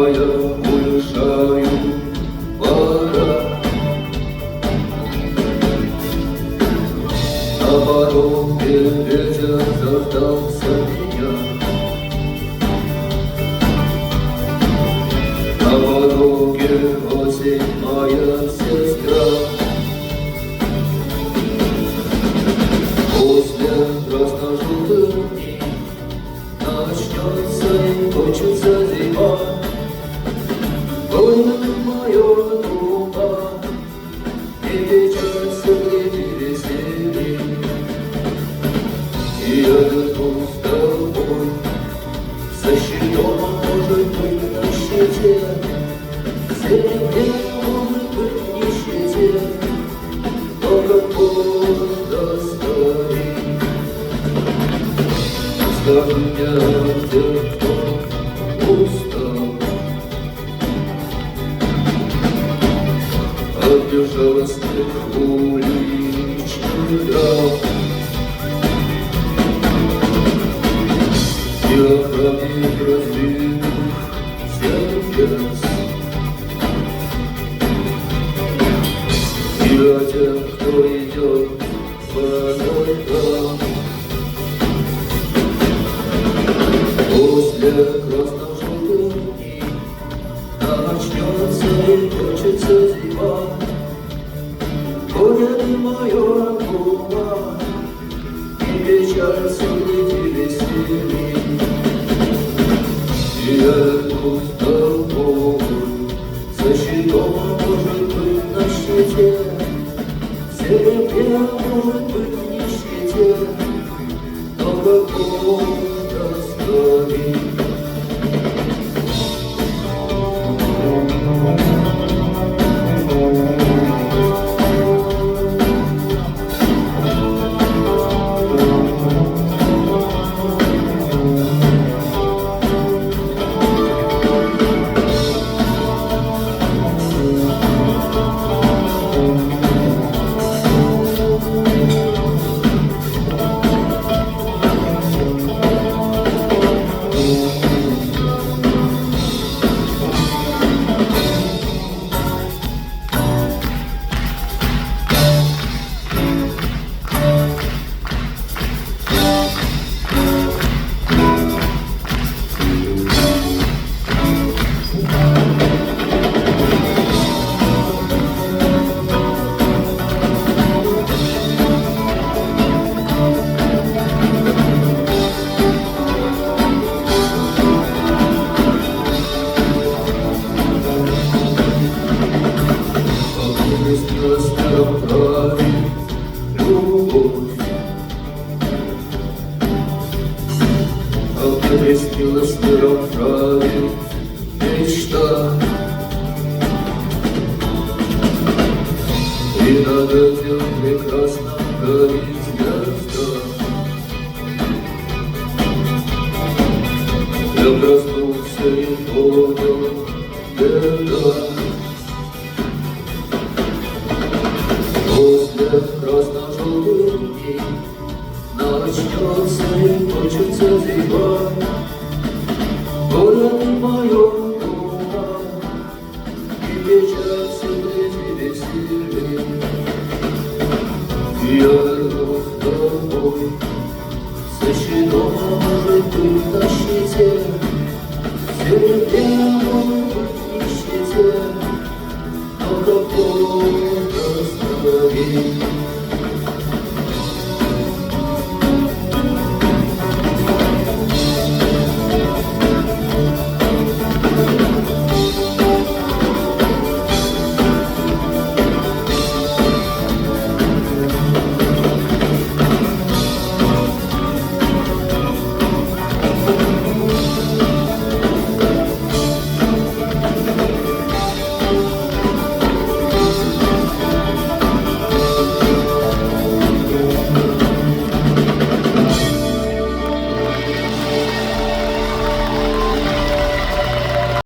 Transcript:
моя, уезжаю, пора. На пороге ветер заждался меня. На пороге осень моя сестра. После красно-желтых дней начнется и кончится зима. Больно мое дума, и печаль среди веселья. И я вернусь домой, со щитом, может быть, на щите, в серебре, может быть, в нищете, но как холодно старик. Скажи мне, где кто устал от безжалостных уличных драк и охранник разбитых сердец, и о тех, кто идет по ночам. После красно-желтых дней начнется и кончится зима. Будет мое дума, и печаль среди веселья. И я вернусь домой, со щитом, может быть, на щите, в серебре, может быть, в нищете, но какого-то старик. Крестилась миром правит мечта, и над этим прекрасно горит звезда. Я проснулся и понял, беда. После красно-желтых дней начнется и кончится зима. Будет мое дума, и печаль среди веселья. И я вернусь домой, со щитом, может быть, на щите, в серебре.